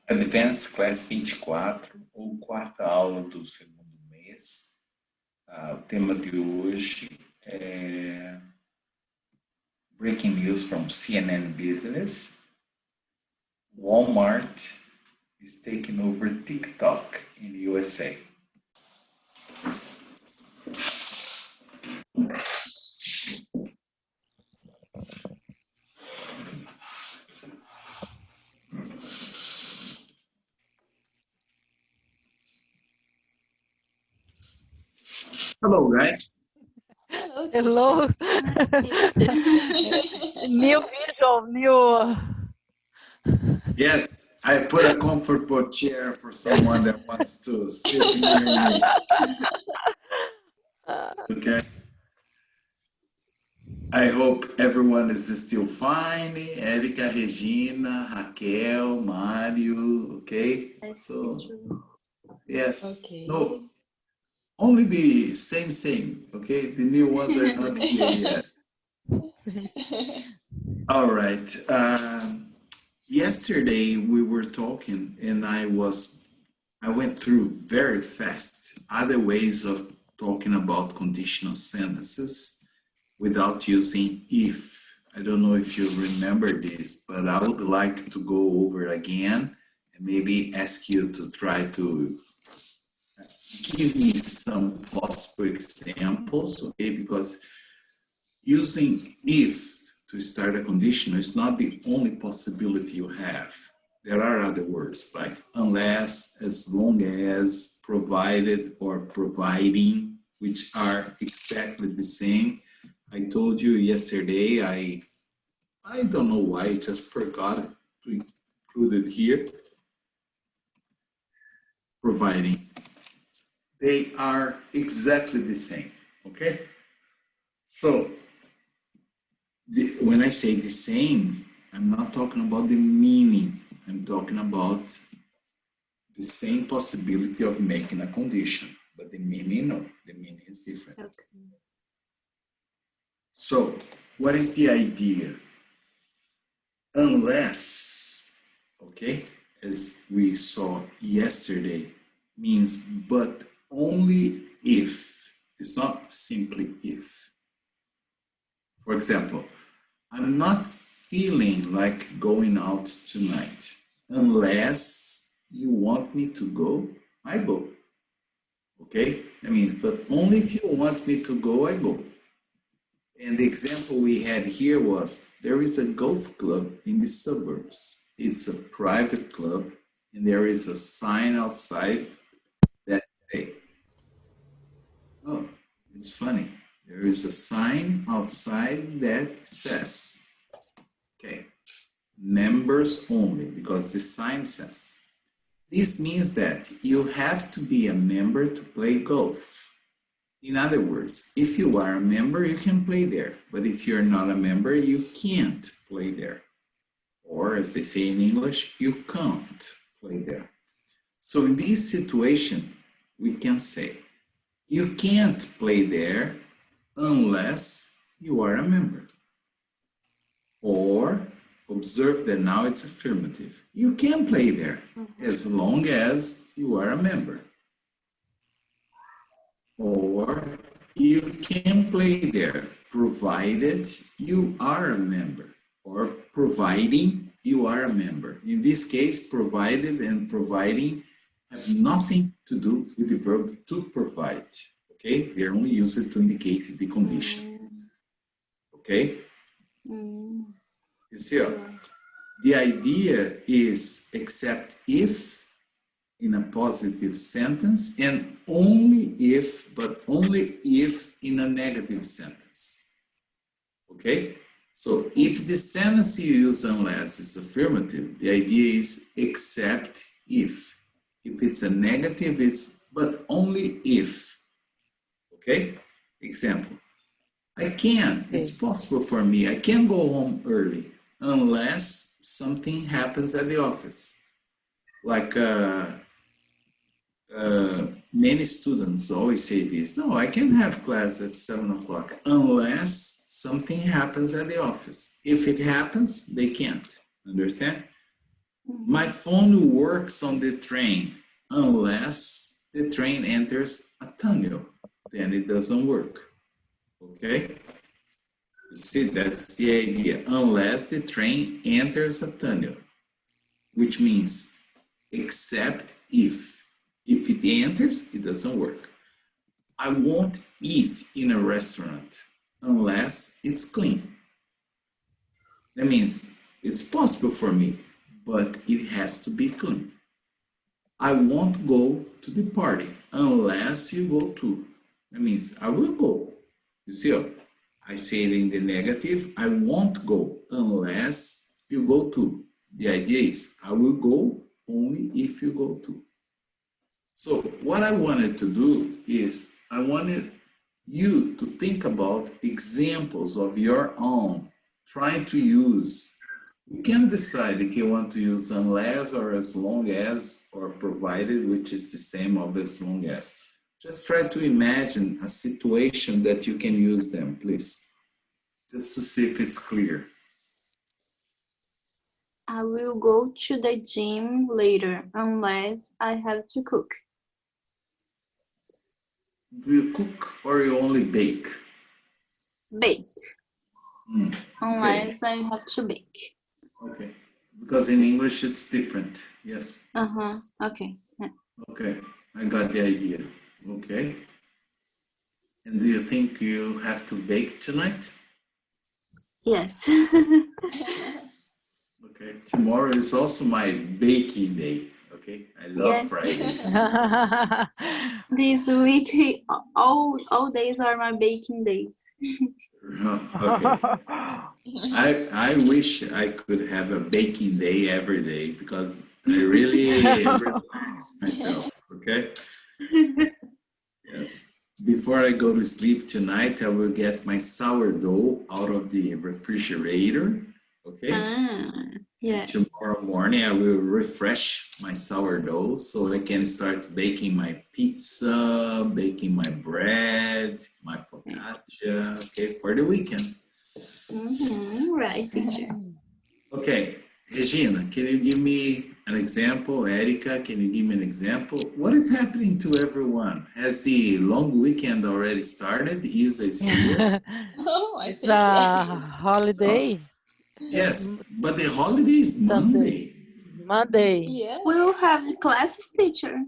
Advanced Class 24, ou quarta aula do segundo mês. O tema de hoje é Breaking News from CNN Business. Walmart is taking over TikTok in the USA. Hello, guys. Hello. New visual, new. Yes, I put a comfortable chair for someone that wants to sit near me. Okay. I hope everyone is still fine. Erika, Regina, Raquel, Mário, okay? So, yes. Okay. No, only the same, okay? The new ones are not here yet. All right. Yesterday we were talking and I went through very fast other ways of talking about conditional sentences without using if. I don't know if you remember this, but I would like to go over again and maybe ask you to try to give me some possible examples, okay? Because using if to start a condition is not the only possibility you have. There are other words like unless, as long as, provided, or providing, which are exactly the same. I told you yesterday, I don't know why, I just forgot to include it here. Providing. They are exactly the same, okay? So, when I say the same, I'm not talking about the meaning. I'm talking about the same possibility of making a condition, but the meaning, no, the meaning is different. Okay. So, what is the idea? Unless, okay, as we saw yesterday, means but only if. It's not simply if. For example, I'm not feeling like going out tonight. Unless you want me to go, I go. Okay? I mean, but only if you want me to go, I go. And the example we had here was, there is a golf club in the suburbs. It's a private club, and there is a sign outside that says, oh, it's funny. There is a sign outside that says, okay, members only, because the sign says. This means that you have to be a member to play golf. In other words, if you are a member, you can play there. But if you're not a member, you can't play there. Or as they say in English, you can't play there. So in this situation, we can say, you can't play there unless you are a member. Or observe that now it's affirmative. You can play there as long as you are a member. Or you can play there provided you are a member, or providing you are a member. In this case, provided and providing have nothing to do with the verb to provide. Okay, they're only used to indicate the condition. Okay? You see, the idea is except if in a positive sentence, and only if, but only if in a negative sentence. Okay? So if the sentence you use unless is affirmative, the idea is except if. If it's a negative, it's but only if. Okay? Example. I can, it's possible for me, I can go home early unless something happens at the office. Like many students always say this, no, I can have class at 7 o'clock unless something happens at the office. If it happens, they can't, understand? My phone works on the train unless the train enters a tunnel. Then it doesn't work. Okay? You see, that's the idea. Unless the train enters a tunnel, which means except if. If it enters, it doesn't work. I won't eat in a restaurant unless it's clean. That means it's possible for me, but it has to be clean. I won't go to the party unless you go too. That means I will go. You see, I say it in the negative. I won't go unless you go too. The idea is I will go only if you go too. So what I wanted to do is I wanted you to think about examples of your own, trying to use. You can decide if you want to use unless or as long as or provided, which is the same of as long as. Just try to imagine a situation that you can use them, please, just to see if it's clear. I will go to the gym later unless I have to cook. Do you cook or you only bake? Bake. Okay. Unless I have to bake. Okay. Because in English it's different. Yes. Okay. Yeah. Okay. I got the idea. Okay. And do you think you have to bake tonight? Yes. Okay. Tomorrow is also my baking day. Okay. I love Fridays. This week, all days are my baking days. Okay. I wish I could have a baking day every day because I really relax myself. Okay. Yes. Before I go to sleep tonight, I will get my sourdough out of the refrigerator. Okay. Yeah. Tomorrow morning, I will refresh my sourdough so I can start baking my pizza, baking my bread, my focaccia, okay, for the weekend. Right, teacher. Okay, Regina, can you give me an example? Erica, can you give me an example? What is happening to everyone? Has the long weekend already started? Isa is here. Oh, I think it's a holiday. Yes, but the holiday is Monday. Monday. Yeah. We'll have classes, teacher.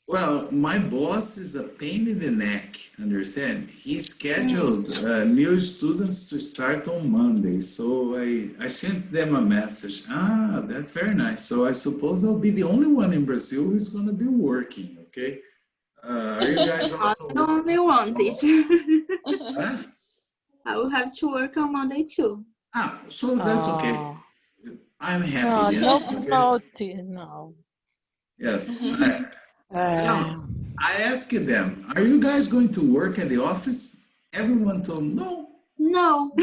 Well, my boss is a pain in the neck, understand? He scheduled new students to start on Monday. So I sent them a message. Ah, that's very nice. So I suppose I'll be the only one in Brazil who's going to be working, okay? Are you guys also... I'm the only one, teacher. Huh? I will have to work on Monday too. Ah, so that's okay. I'm happy. No. Yes. I asked them, are you guys going to work at the office? Everyone told no. No.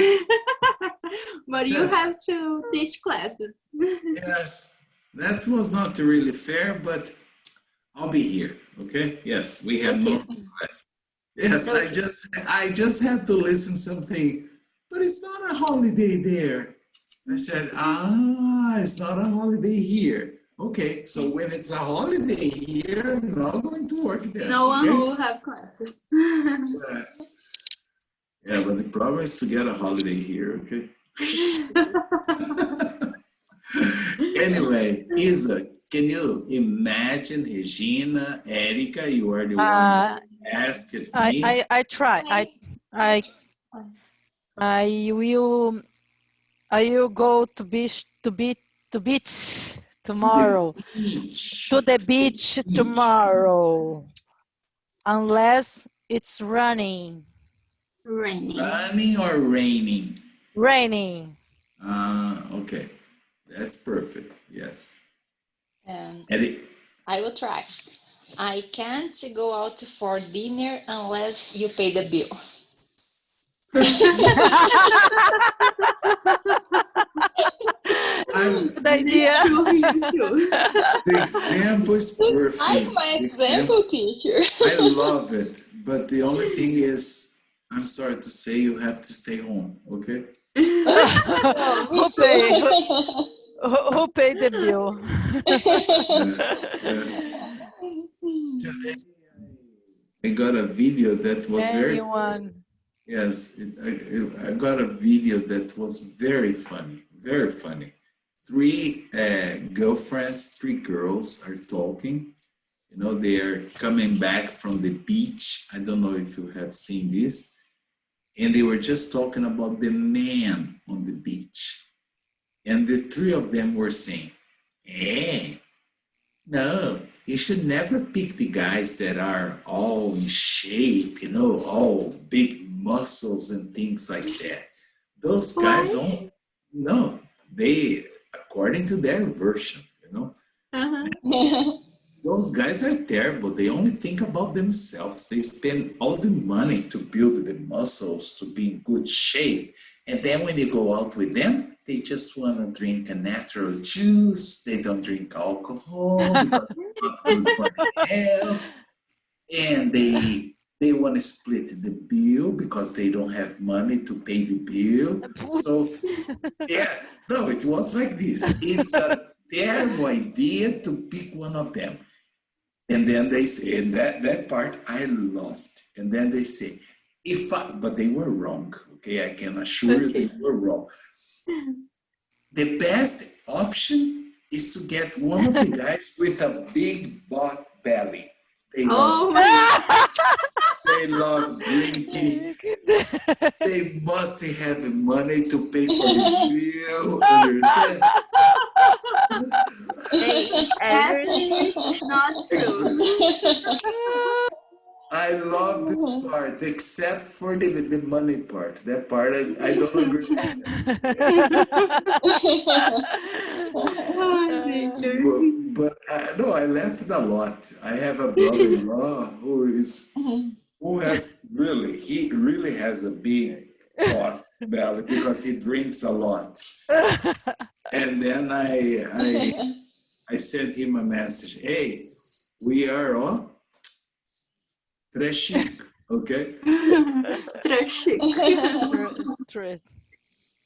But you have to teach classes. Yes, that was not really fair, but I'll be here. Okay. Yes, we have no class. Yes, I just had to listen something, but it's not a holiday there. I said, it's not a holiday here. Okay, so when it's a holiday here, I'm not going to work there. No one will have classes. Yeah, but the problem is to get a holiday here, okay? Anyway, Isa, can you imagine Regina, Erica, you are the one who asked me? I try. I will go to beach tomorrow. To the beach tomorrow. Unless it's raining. Running or raining? Raining. Okay. That's perfect. Yes. I will try. I can't go out for dinner unless you pay the bill. Good idea. The example is perfect. I like my example, teacher. I love it. But the only thing is, I'm sorry to say, you have to stay home, okay? Who paid the bill? Yes. Today I got a video that was very Anyone? yes. I got a video that was very funny, very funny. Three girlfriends, three girls are talking. You know, they are coming back from the beach. I don't know if you have seen this. And they were just talking about the man on the beach. And the three of them were saying, hey, no, you should never pick the guys that are all in shape, you know, all big muscles and things like that. Those guys Why? don't, no, they, according to their version, you know, those guys are terrible. They only think about themselves. They spend all the money to build the muscles, to be in good shape. And then when you go out with them, they just want to drink a natural juice. They don't drink alcohol because it's not good for health. And they want to split the bill because they don't have money to pay the bill. So yeah, no, it was like this. It's a terrible idea to pick one of them. And then they say, and that part I loved. And then they say, but they were wrong. Okay, I can assure you they were wrong. The best option is to get one of the guys with a big butt belly. Oh my They love drinking. They must have money to pay for the bill. Understand? Definitely not true. I love this part, except for the money part. That part I don't agree with. Oh, teacher. But no, I laughed a lot. I have a brother-in-law who has really, he really has a big pot belly because he drinks a lot. And then I sent him a message. Hey, we are all très chic, okay? Très chic. Truth.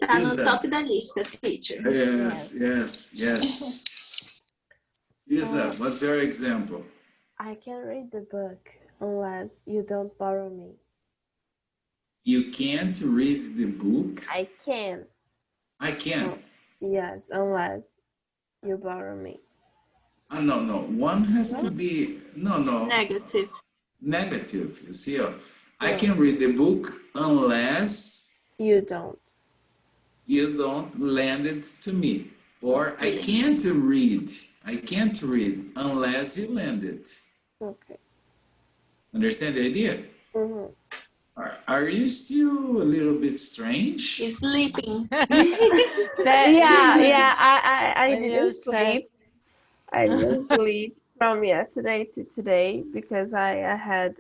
Tá no Isa. top da lista, teacher. Yes. Isa, what's your example? I can read the book unless you don't borrow me. You can't read the book? I can. I can. Yes, unless you borrow me. No. One has to be, no. Negative. Negative. You see, I can read the book unless You don't. you don't lend it to me. Or I can't read unless you lend it. Okay. Understand the idea? Mm-hmm. Are you still a little bit strange? He's sleeping. Yeah. I When you didn't said- sleep. I didn't sleep from yesterday to today because I had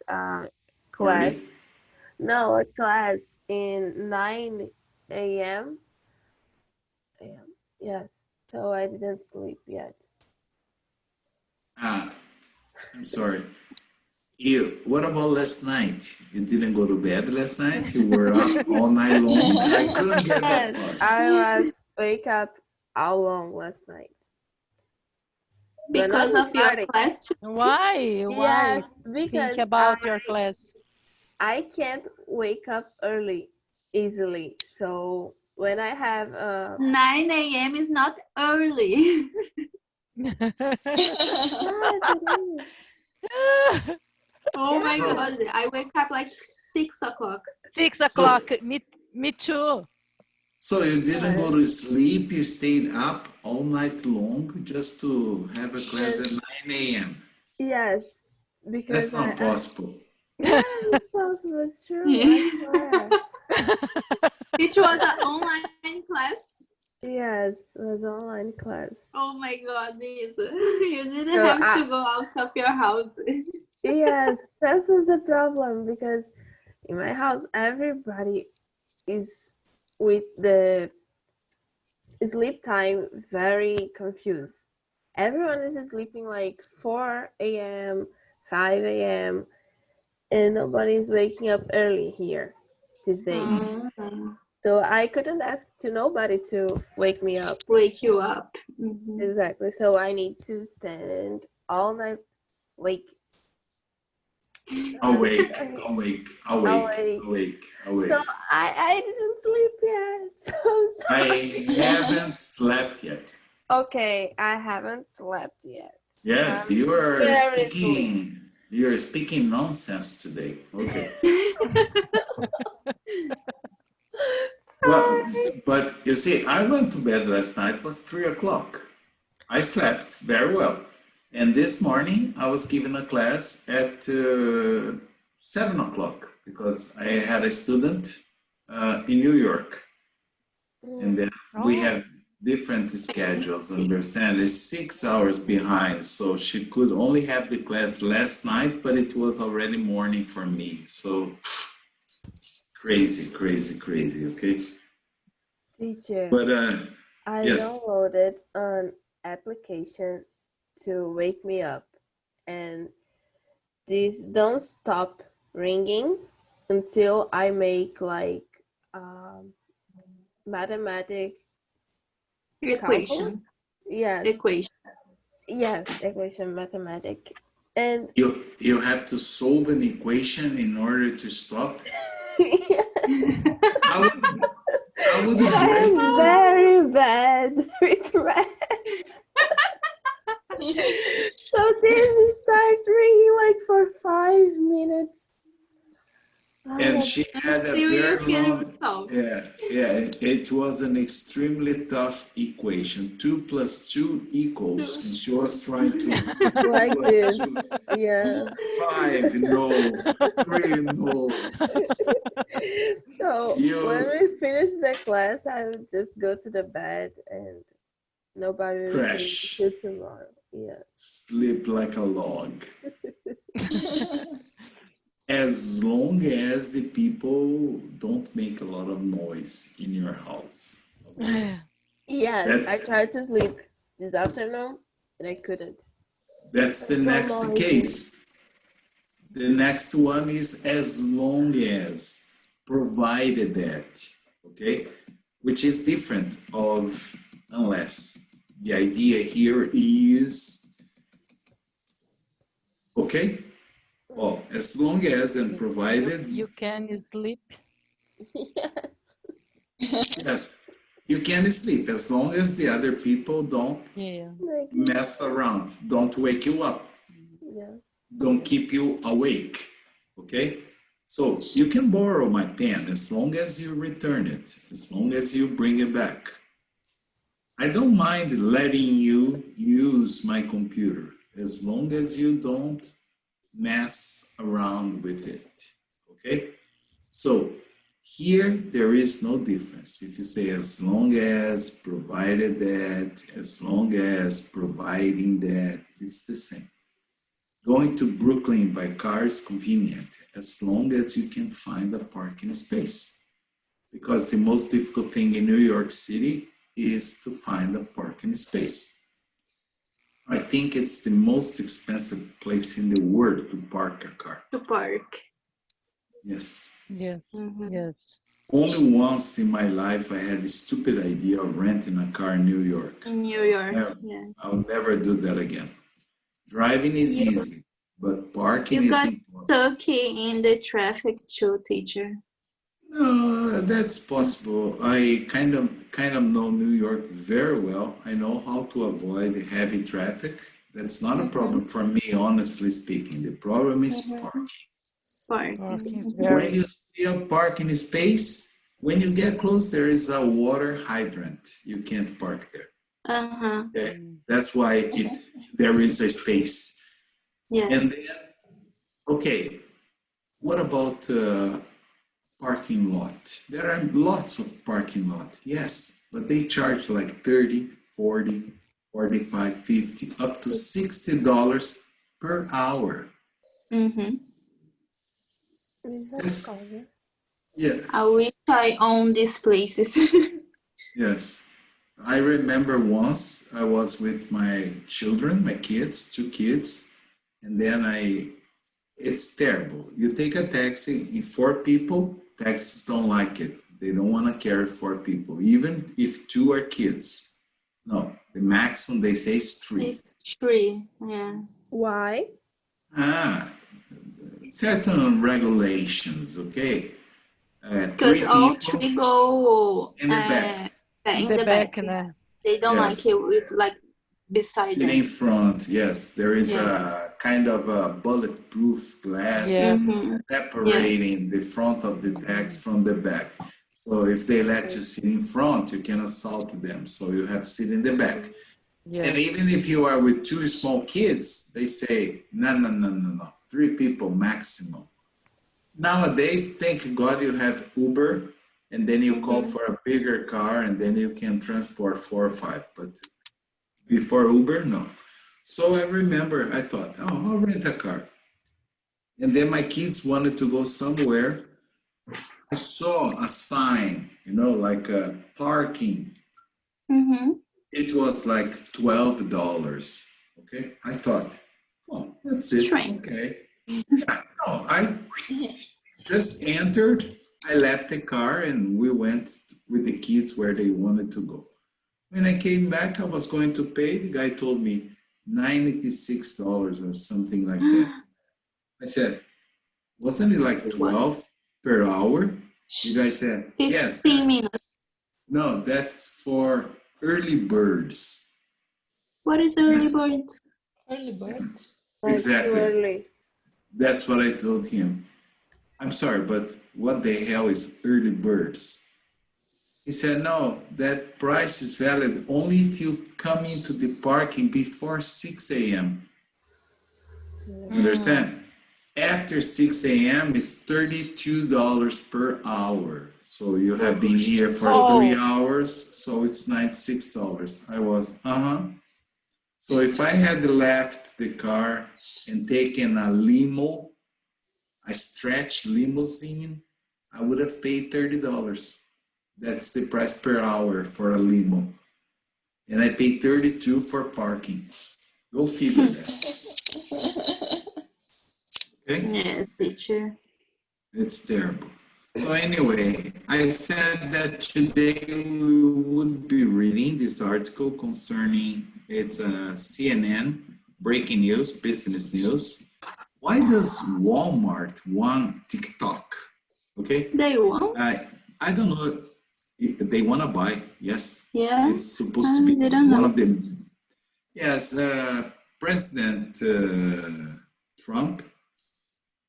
class. Early? No, a class in 9 a.m. Yes. So I didn't sleep yet. I'm sorry. What about last night? You didn't go to bed last night? You were up all night long? I couldn't get that part. I was wake up how long last night? Because of your class. Why? Yes, because Think about your class. I can't wake up early easily. So when I have 9 a.m. is not early. Oh my God. I wake up like 6 o'clock. 6 o'clock. Me too. So you didn't go to sleep, you stayed up all night long just to have a class at 9 a.m. yes, because That's not possible. Yes, it's possible. It's true. Yeah. I swear. It was an online class. Yes, it was online class. Oh my God, Lisa. You didn't So have to go out of your house. Yes, this is the problem because in my house everybody is with the sleep time very confused. Everyone is sleeping like 4 a.m., 5 a.m., and nobody is waking up early here these days. So I couldn't ask to nobody to wake me up. Wake you up. Mhm. Exactly. So I need to stand all night awake. Awake, awake, awake, Awake. awake, awake. So I didn't sleep yet. So I'm I sorry. haven't slept yet. Okay, I haven't slept yet. Yes, I'm you are very speaking. You're speaking nonsense today. Okay. Well, Sorry. but you see, I went to bed last night. It was 3 o'clock. I slept very well. And this morning I was given a class at 7 o'clock because I had a student in New York. And then we Oh. have different schedules, understand? It's 6 hours behind. So she could only have the class last night, but it was already morning for me. So crazy, crazy, crazy, okay? Teacher, But I yes, downloaded an application to wake me up, and this don't stop ringing until I make like mathematic Equation. calculus. Yes, Equation. yes, equation mathematic, and you have to solve an equation in order to stop. I would, I would break. I'm very bad with math. So this starts ringing like for 5 minutes. And she had a Until you very can long, solve. yeah, it was an extremely tough equation. 2 plus 2 equals, and she was trying to Like plus this, 2, yeah. 5, no, 3, no. So when You we finish the class, I would just go to the bed and nobody will see me crash, till tomorrow. Yes. sleep like a log. As long as the people don't make a lot of noise in your house. Yes, That- I tried to sleep this afternoon and I couldn't. That's the So next noisy. case. The next one is as long as, provided that, okay? Which is different of unless. The idea here is, okay? Well, as long as and provided, You can sleep. Yes. yes, you can sleep as long as the other people don't Yeah. Like, mess around, don't wake you up, yeah. don't keep you awake, okay? So you can borrow my pen as long as you return it, as long as you bring it back. I don't mind letting you use my computer as long as you don't mess around with it, okay? So here there is no difference. If you say as long as, provided that, as long as, providing that, it's the same. Going to Brooklyn by car is convenient as long as you can find a parking space. Because the most difficult thing in New York City is to find a parking space. I think it's the most expensive place in the world to park a car. To park. Yes. Yes. Mhm. Yes. Only once in my life I had a stupid idea of renting a car in New York. In New York. Yeah. Yeah. I'll never do that again. Driving is You- easy, but parking You is got impossible. stuck in the traffic too, teacher. No, that's possible. I kind of know New York very well. I know how to avoid heavy traffic. That's not a problem for me, honestly speaking. The problem is parking. Parking. Parking is When very. you see a parking space, when you get close, there is a water hydrant. You can't park there. Uh-huh. Okay? That's why there is a space. Yeah. And then, okay, what about parking lot? There are lots of parking lot, yes, but they charge like 30, 40, 45, 50, up to $60 per hour. Mm-hmm. Is that Yes. cover? Yes. I wish I own these places. Yes. I remember once I was with my children, my kids, 2 kids, and then it's terrible. You take a taxi, in 4 people, taxis don't like it. They don't want to carry 4 people, even if 2 are kids. No, the maximum they say is 3. It's 3. Yeah. Why? Certain regulations, okay? 3 Because all people 3 go in the back. in The the back, back. né? They don't Yes. like it with like beside Sit in them. front, yes. There is Yes. a kind of a bulletproof glass Yes. separating the front of the tags from the back. So if they let you sit in front, you can assault them. So you have to sit in the back. And Yes. even if you are with 2 small kids, they say, no. 3 people maximum. Nowadays, thank God you have Uber, and then you call for a bigger car, and then you can transport 4 or 5. But before Uber, no. So I remember, I thought, I'll rent a car. And then my kids wanted to go somewhere. I saw a sign, like a parking. It was like $12. Okay, I thought, that's it. Strange. Okay. Yeah, no, I just entered. I left the car and we went with the kids where they wanted to go. When I came back, I was going to pay. The guy told me $96 or something like that. I said, wasn't it like 12 per hour? The guy said, yes. 15 minutes. No, that's for early birds. What is early bird? Early bird. Like Exactly. too early. That's what I told him. I'm sorry, but what the hell is early birds? He said, no, that price is valid only if you come into the parking before 6 a.m. Understand? After 6 a.m. it's $32 per hour. So you have been here for 3 hours, so it's $96. I was, So if I had left the car and taken a limo, a stretch limousine, I would have paid $30. That's the price per hour for a limo. And I paid $32 for parking. Go figure that. Okay? Yes, teacher. It's terrible. So anyway, I said that today we would be reading this article concerning, it's a CNN breaking news, business news. Why does Walmart want TikTok? Okay? They won't? I don't know. They want to buy, yes. Yeah. It's supposed to be they don't one know. of the, yes, President Trump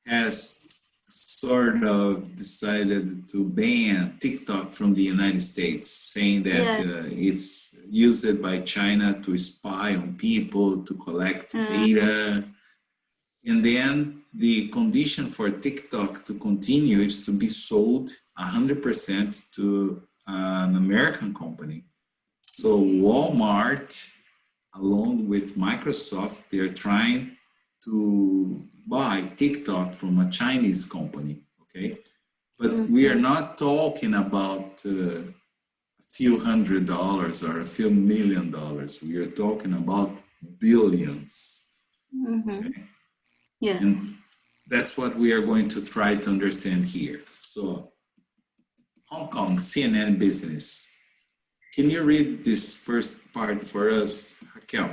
has sort of decided to ban TikTok from the United States, saying that it's used by China to spy on people, to collect data. And then the condition for TikTok to continue is to be sold 100% to an American company. So Walmart, along with Microsoft, they're trying to buy TikTok from a Chinese company, okay? But we are not talking about a few $100s or a few $1 million. We are talking about billions. Okay? Yes. And that's what we are going to try to understand here. So, Hong Kong, CNN business. Can you read this first part for us, Raquel?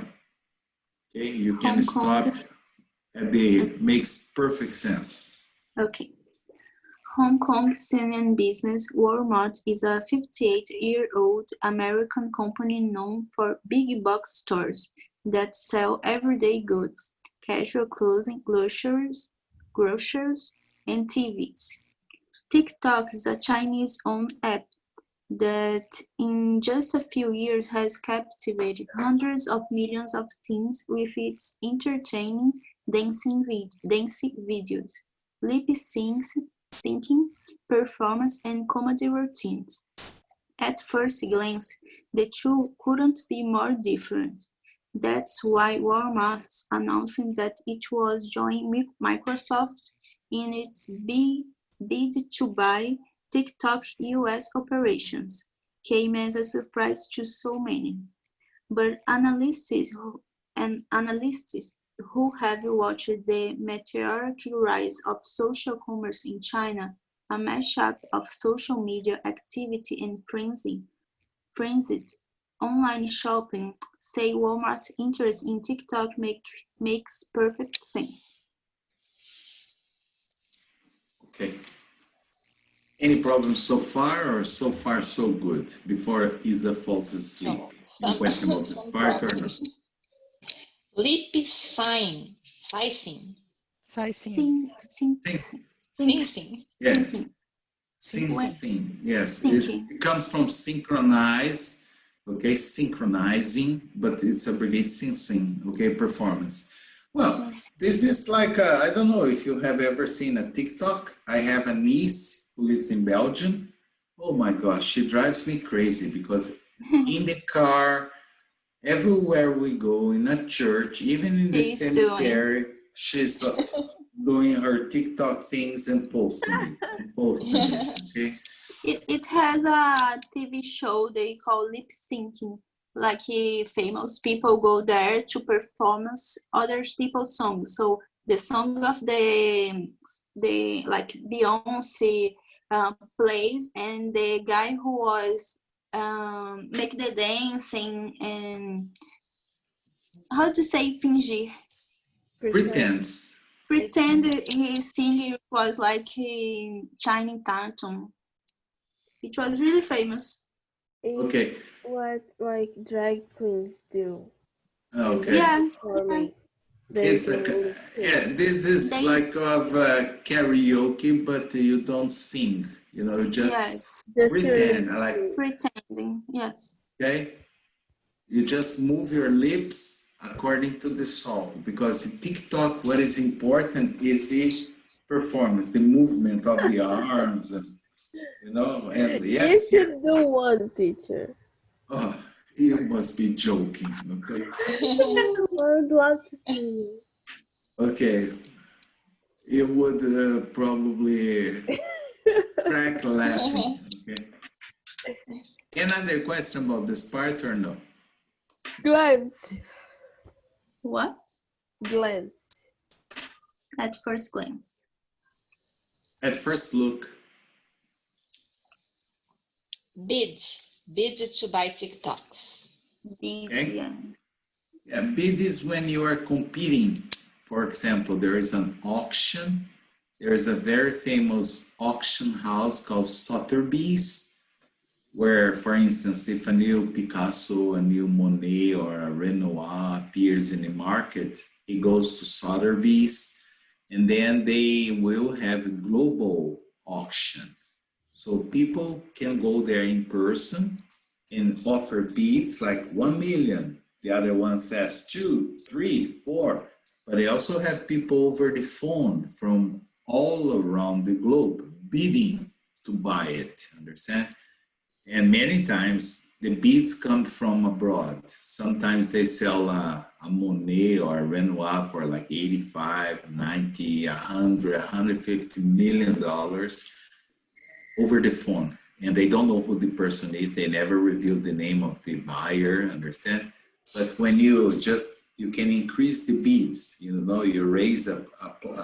Okay, you can Hong stop. Kong. It makes perfect sense. Okay. Hong Kong CNN business Walmart is a 58-year-old American company known for big box stores that sell everyday goods, casual clothing, groceries, and TVs. TikTok is a Chinese-owned app that in just a few years has captivated hundreds of millions of teens with its entertaining dancing videos, lip syncing, performance, and comedy routines. At first glance, the two couldn't be more different. That's why Walmart's announcing that it was joining Microsoft in its bid to buy TikTok US operations came as a surprise to so many. But analysts who have watched the meteoric rise of social commerce in China a mashup of social media activity and frenzied online shopping. Say Walmart's interest in TikTok makes perfect sense. Okay. Any problems so far, or so far so good? Before Isa falls asleep. No, Any question about this part or not? Lip sign. Sizing. Sizing. Thinking. Yeah. Syncing. Sing. Yes. Syncing. It comes from synchronize. Okay, synchronizing, but it's abbreviated sing. Okay, performance. Well, this is like, I don't know if you have ever seen a TikTok. I have a niece who lives in Belgium. Oh my gosh, she drives me crazy because in the car, everywhere we go, in a church, even in the She's cemetery, she's doing her TikTok things and posting it, okay? It has a TV show they call lip syncing. Like famous people go there to perform other people's songs. So the song of the like Beyonce plays, and the guy who was make the dancing and how to say fingir. Pretense. Pretend he singing was like Channing Tatum. It was really famous. It's Okay. what like drag queens do. Okay. Yeah. Performing. It's They a, do lip yeah, sync. this is They- like of karaoke, but you don't sing. You know, you just Yes. Just pretend. your Like, lip sync. Pretending. Yes. okay, you just move your lips according to the song. Because in TikTok, what is important is the performance, the movement of the arms, and you know. And yes, You yes. should do one, teacher. Oh, you must be joking. Okay. I would love to see you. Okay. You would probably crack laughing. Okay. Another question about this part or no? Glance. What? Glance. At first glance. At first look, Bid. Bid to buy TikToks. Okay. Yeah. yeah, bid is when you are competing. For example, there is an auction. There is a very famous auction house called Sotheby's, where, for instance, if a new Picasso, a new Monet, or a Renoir appears in the market, it goes to Sotheby's, and then they will have a global auction. So people can go there in person and offer bids like 1 million. The other one says 2, 3, 4. But they also have people over the phone from all around the globe bidding to buy it, understand? And many times the bids come from abroad. Sometimes they sell a Monet or a Renoir for like 85, 90, 100, 150 million dollars over the phone. And they don't know who the person is. They never reveal the name of the buyer, understand? But when you can increase the bids, you know, you raise a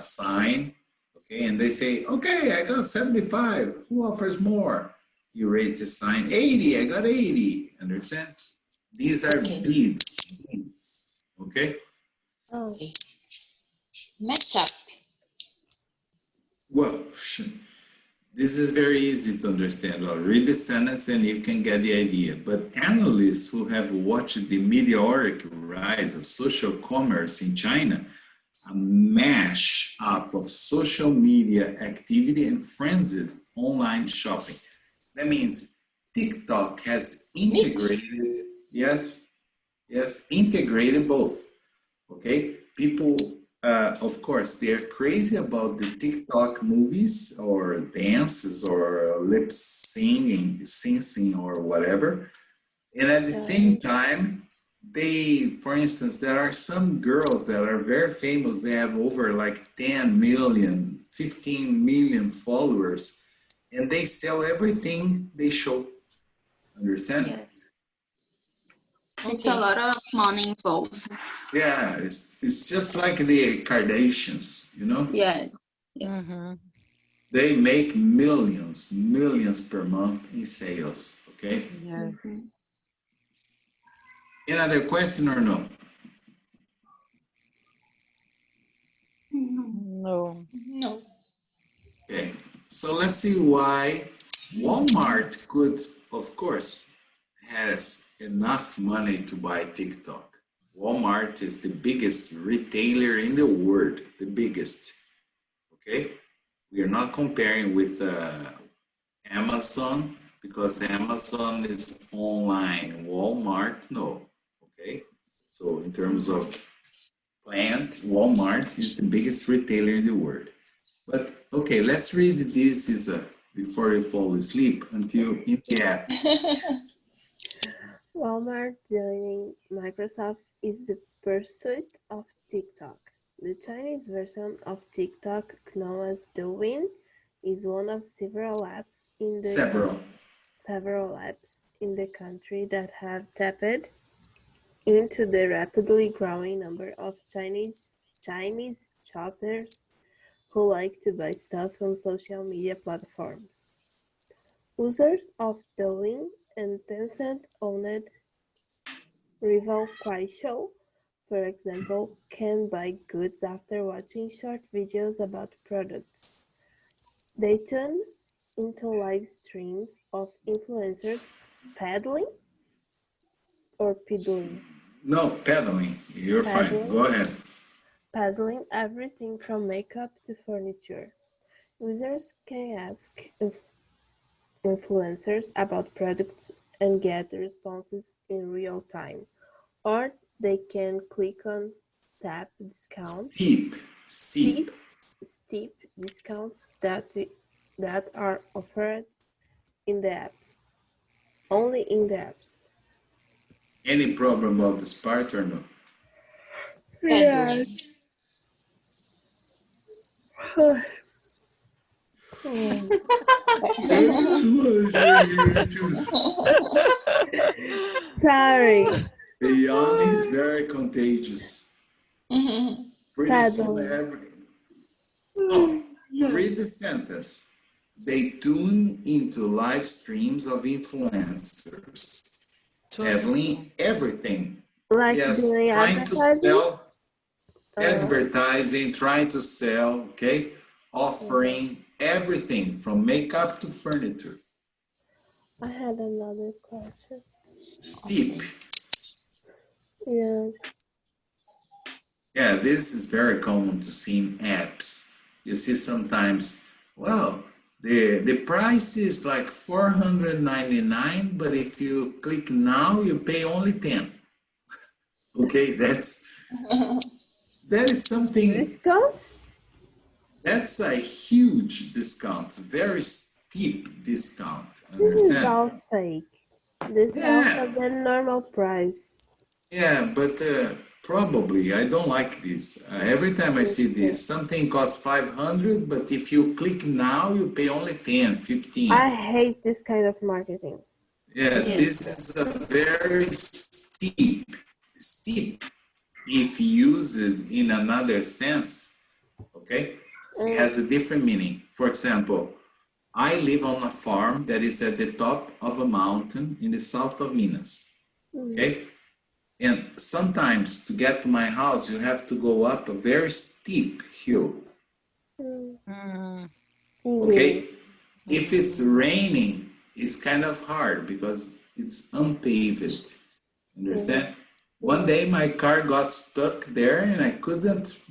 sign, okay? And they say, okay, I got 75, who offers more? You raise the sign, 80, I got 80, understand? These are bids, okay? Oh. Okay. Matchup. Well, this is very easy to understand. I'll read the sentence and you can get the idea. But analysts who have watched the meteoric rise of social commerce in China, a mash up of social media activity and frenzied online shopping. That means TikTok has integrated, integrated both. Okay, people, of course, they're crazy about the TikTok movies or dances or lip singing or whatever. And at the same time, for instance, there are some girls that are very famous. They have over like 10 million, 15 million followers, and they sell everything they show. Understand? Yes. It's a lot of money involved. Yeah, it's just like the Kardashians, you know? Yeah. Yes. Mm-hmm. They make millions per month in sales, okay? Yeah. Any other question or no? No. No. Okay, so let's see why Walmart could, of course, has enough money to buy TikTok. Walmart is the biggest retailer in the world, the biggest, okay? We are not comparing with Amazon because Amazon is online. Walmart, no, okay? So in terms of plant, Walmart is the biggest retailer in the world. But okay, let's read this before you fall asleep until in the apps. Walmart joining Microsoft is the pursuit of TikTok. The Chinese version of TikTok, known as Douyin, is one of several apps in the country that have tapped into the rapidly growing number of Chinese shoppers who like to buy stuff on social media platforms. Users of Douyin and Tencent-owned rival Kuaishou, for example, can buy goods after watching short videos about products. They tune into live streams of influencers peddling or peddling. No, peddling. You're fine. Go ahead. Peddling everything from makeup to furniture. Users can ask influencers about products and get responses in real time, or they can click on steep discounts that are offered in the apps, only in the apps. Any problem about this part or no? Peddling. Sorry. The yawn is very contagious. Pretty soon read the sentence. They tune into live streams of influencers, peddling everything. Like yes, doing trying to sell advertising, trying to sell, okay? Offering everything from makeup to furniture. I had another question. Steep. Yes. Yeah, this is very common to see in apps. You see sometimes, well, the price is like $499, but if you click now, you pay only 10. Okay, that is something. Discount? That's a huge discount, very steep discount. This is all fake. This is also the normal price. Yeah, but probably I don't like this. Every time I see this, something costs 500, but if you click now, you pay only 10, 15. I hate this kind of marketing. Yeah, this is a very steep. If used in another sense, okay, it has a different meaning. For example, I live on a farm that is at the top of a mountain in the south of Minas, okay? And sometimes to get to my house, you have to go up a very steep hill. Okay? If it's raining, it's kind of hard because it's unpaved. Understand? One day my car got stuck there and I couldn't,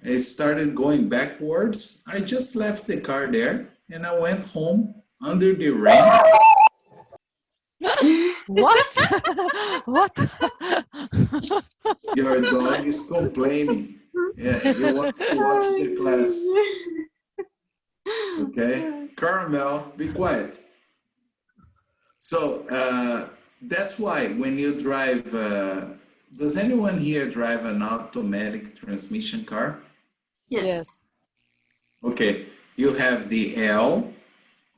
it started going backwards. I just left the car there and I went home under the rain. What? What? Your dog is complaining. Yeah, he wants to watch the class. Okay, Caramel, be quiet. So that's why when you drive, does anyone here drive an automatic transmission car? Yes. Okay, you have the L,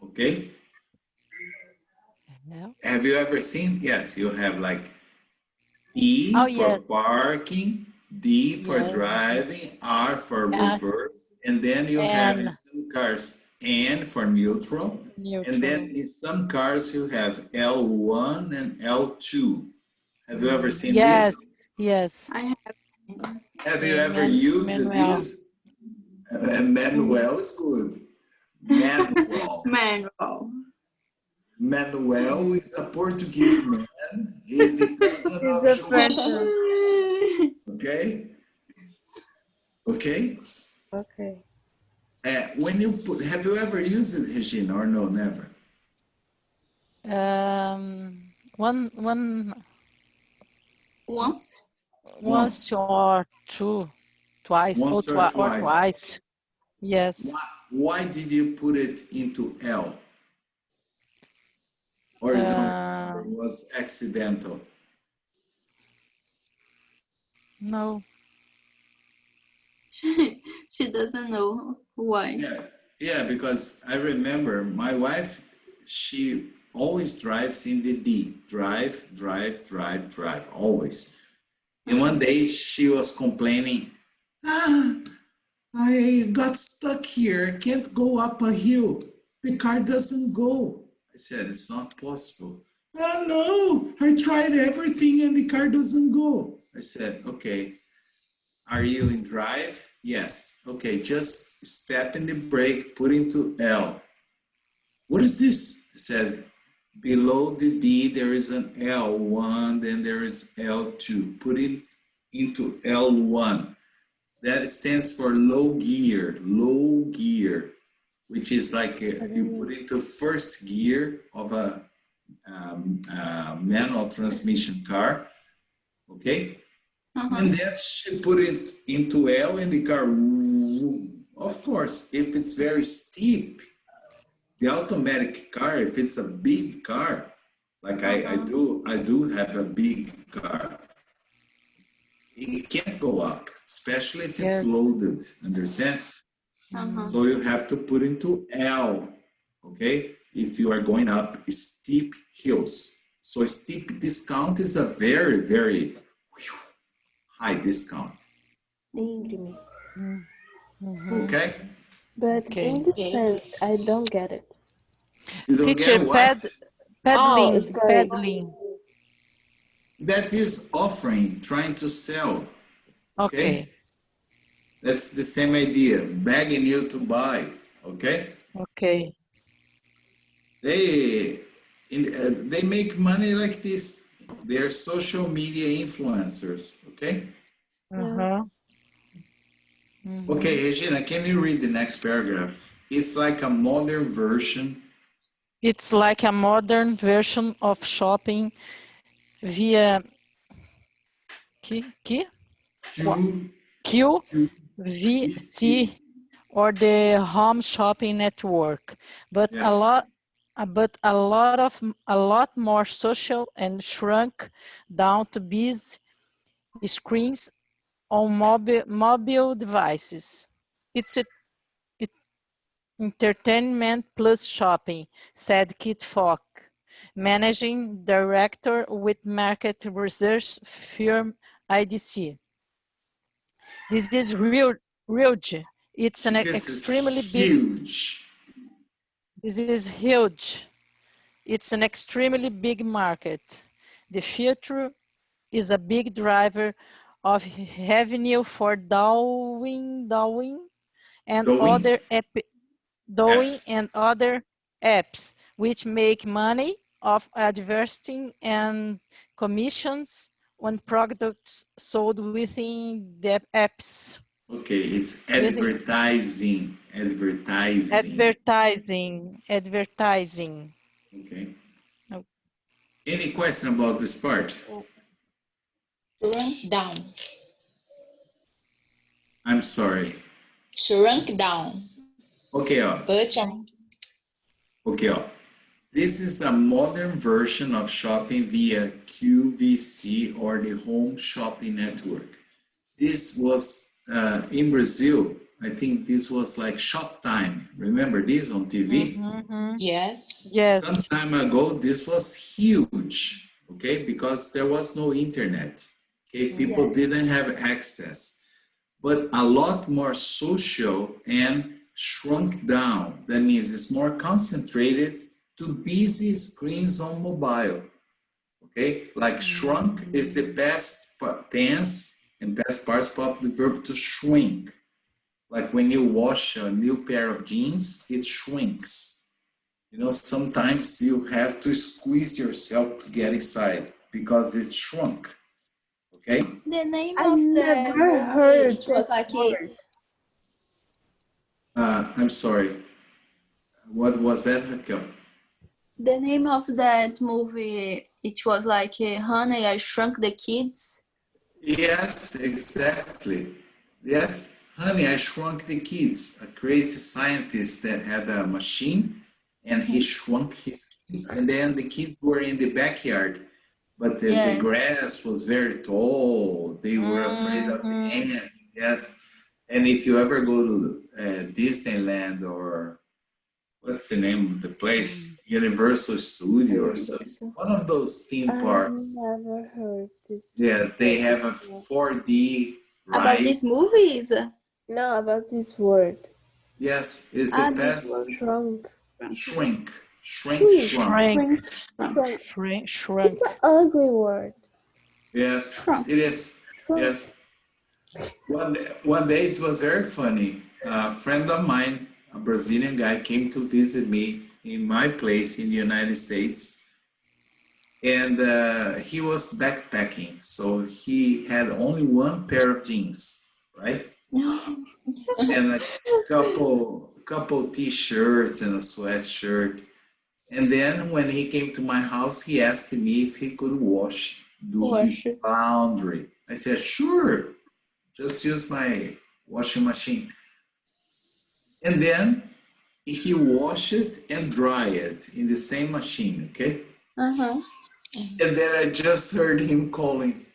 okay? Yeah. Have you ever seen? Yes, you have like E for parking, D for driving, R for reverse, and then you have in some cars N for neutral. And then in some cars you have L1 and L2. Have you ever seen Yes, this? yes. I have seen. Have you ever used Manuel. this? Manuel is good. Manual. Manual. Manuel is a Portuguese man. He's the cousin It's of a João. person. Okay? Okay? Okay. When you put, have you ever used it, Regina, or no, never? One Once. once or two, twice, Once or or twice. twice. Yes. Why did you put it into L? Or you don't remember? It was accidental? No. She doesn't know why. Yeah, because I remember my wife, she always drives in the D. Drive, always. And one day she was complaining, I got stuck here. I can't go up a hill. The car doesn't go. I said, it's not possible. Oh no, I tried everything and the car doesn't go. I said, okay, are you in drive? Yes. Okay, just step in the brake, put into L. What is this? I said, below the D, there is an L1, then there is L2. Put it into L1. That stands for low gear, which is like you put into first gear of a manual transmission car, okay? And then she put it into L and the car, of course, if it's very steep, the automatic car, if it's a big car, like I do have a big car, it can't go up, especially if it's loaded, understand? So you have to put into L, okay? If you are going up steep hills. So steep discount is a very, very high discount. Okay? But in this sense, I don't get it. You don't Teacher, get what? peddling, sorry. peddling. That is offering, trying to sell. Okay. That's the same idea, begging you to buy, okay? Okay. They make money like this. They're social media influencers, okay? Okay, Regina, can you read the next paragraph? It's like a modern version. It's like a modern version of shopping via QVC or the home shopping network, but a lot more social and shrunk down to busy screens on mobile devices. It's entertainment plus shopping, said Kit Falk, managing director with market research firm IDC. This is huge. It's an extremely huge. This is huge. It's an extremely big market. The future is a big driver of revenue for Doing and other apps, which make money off advertising and commissions on products sold within the apps. Okay, it's advertising. Advertising. Okay. Any question about this part? Shrunk down. I'm sorry. Shrunk down. Okay. Okay. This is a modern version of shopping via QVC or the home shopping network. This was in Brazil. I think this was like Shoptime. Remember this on TV? Yes. Some time ago, this was huge, okay, because there was no internet. Okay, people didn't have access, but a lot more social and shrunk down. That means it's more concentrated to busy screens on mobile. Okay, like shrunk is the past tense and past participle of the verb to shrink. Like when you wash a new pair of jeans, it shrinks. You know, sometimes you have to squeeze yourself to get inside because it shrunk. Okay? The name I of the never movie, heard it was that like word. I'm sorry. What was that, Raquel? the name of that movie. It was like Honey, I Shrunk the Kids. Yes, exactly. Yes, Honey, I Shrunk the Kids, a crazy scientist that had a machine and he shrunk his kids, and then the kids were in the backyard, but the Yes. grass was very tall. They were afraid of the ants. Yes, and if you ever go to Disneyland or what's the name of the place? Universal Studio or something. One of those theme I parks. never heard this. Yeah, they have a 4D About ride. these movies? No, about this word. Yes, it's the This past word. Shrunk. shrink. Shrink. Shrunk. Shrunk. It's an ugly word. Yes, Shrunk. it is. Shrunk. Yes. One day it was very funny. A friend of mine, a Brazilian guy, came to visit me in my place in the United States. And he was backpacking. So he had only one pair of jeans, right? And a couple t-shirts and a sweatshirt. And then when he came to my house, he asked me if he could do his laundry. I said, sure, just use my washing machine. And then he washed it and dried it in the same machine, okay? Uh-huh. And then I just heard him calling,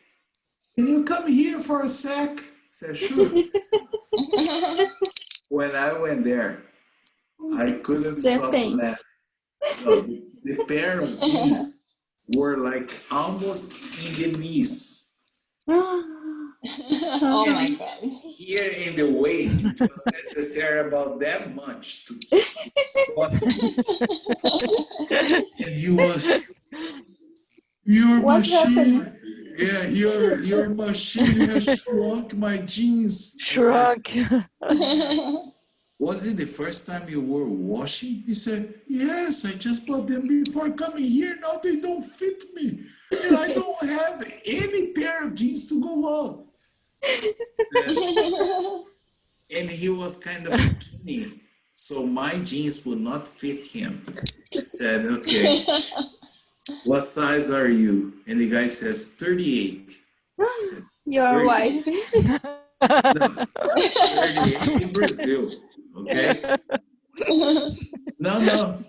can you come here for a sec? I said, sure. When I went there, I couldn't stop laughing. No, the pair of jeans were like almost in the knees. Oh my God. Here in the waist, it was necessary about that much to and he was, your What machine, happened? yeah, your machine has shrunk my jeans. I said, Shrunk. was it the first time you were washing? He said, yes, I just bought them before coming here. Now they don't fit me. And I don't have any pair of jeans to go on. And he was kind of skinny. So my jeans would not fit him. I said, okay, what size are you? And the guy says, 38. Said, Your 38? wife. No, 38 in Brazil. Okay? No.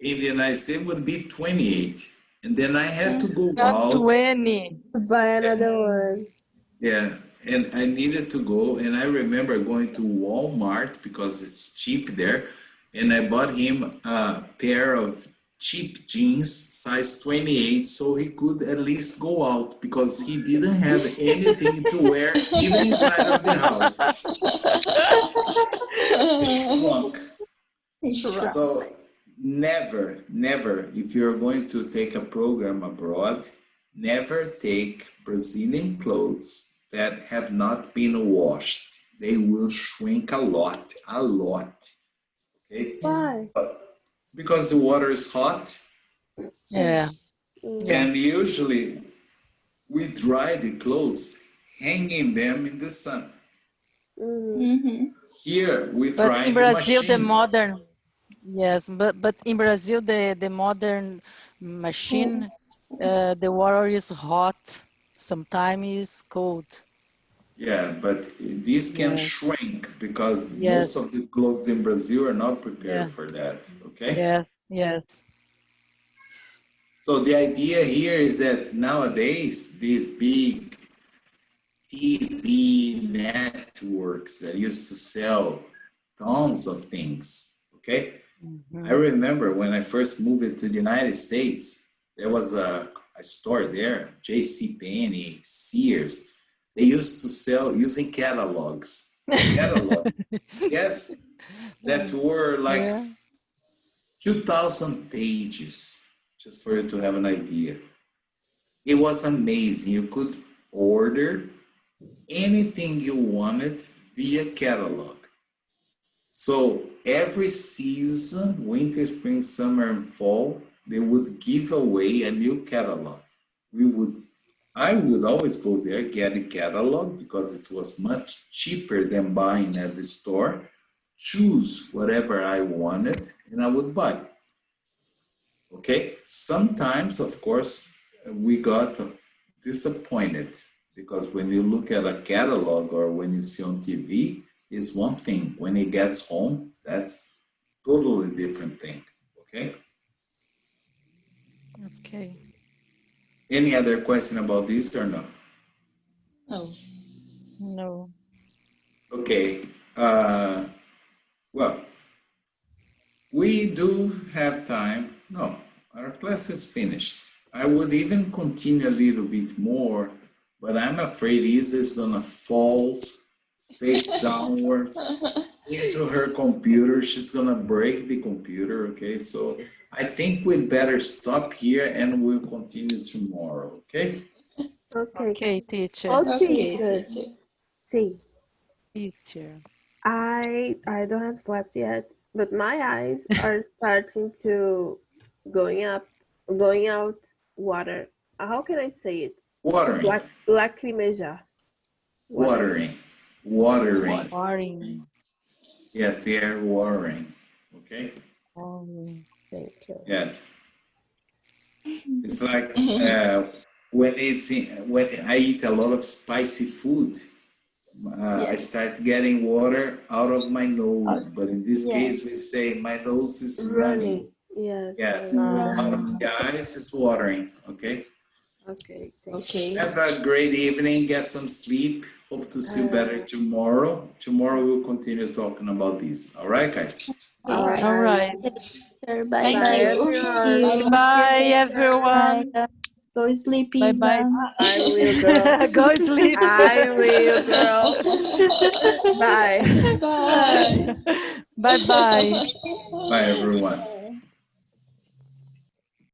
In the United States it would be 28. And then I had to go Not out. 20. Buy another one. Yeah, and I needed to go. And I remember going to Walmart because it's cheap there. And I bought him a pair of cheap jeans, size 28, so he could at least go out because he didn't have anything to wear even inside of the house. Shrunk. So never, if you're going to take a program abroad, never take Brazilian clothes that have not been washed. They will shrink a lot. Okay? Why? Because the water is hot. Yeah. And usually we dry the clothes hanging them in the sun. Here we But dry in the Brazil, the machine. modern, yes, but in Brazil, the modern machine, the water is hot, sometimes it's cold. Yeah, but this can shrink because Yes. most of the clothes in Brazil are not prepared for that. Okay? Yes. So the idea here is that nowadays, these big TV networks that used to sell tons of things, okay? I remember when I first moved to the United States, there was a store there, JCPenney, Sears. They used to sell using catalogs. Yes. that were like Yeah. 2,000 pages, just for you to have an idea. It was amazing. You could order anything you wanted via catalog. So every season, winter, spring, summer, and fall, they would give away a new catalog. I would always go there, get a catalog because it was much cheaper than buying at the store, choose whatever I wanted, and I would buy. Okay, sometimes, of course, we got disappointed because when you look at a catalog or when you see on TV, is one thing. When it gets home, that's totally different thing. Okay. Okay. Any other question about this or no? No. No. Okay. Well, we do have time. No, our class is finished. I would even continue a little bit more, but I'm afraid Isa is gonna fall face downwards into her computer. She's gonna break the computer. Okay, so I think we'd better stop here and we'll continue tomorrow. Okay. Okay. Okay, teacher. Oh, Okay, teacher. teacher. See, Teacher. I don't have slept yet, but my eyes are starting to going out water. How can I say it? Watering. Lacrimejar. Watering. Watering. Yes, they are watering. Okay. Thank you. Yes. It's like when I eat a lot of spicy food, I Yes. start getting water out of my nose. But in this Yeah. case, we say my nose is running. Yes. Yes. running. Out of the eyes is watering. Okay. Okay. Thank you. Okay. Have a great evening. Get some sleep. Hope to see you better tomorrow. Tomorrow we'll continue talking about this. All right, guys. All right. All right. Bye Thank bye. you. everyone. Bye, everyone. Go sleep, Bye Isa. bye. I will, girl. Go sleep. I will, girl. Bye. Bye. Bye bye. Bye, everyone.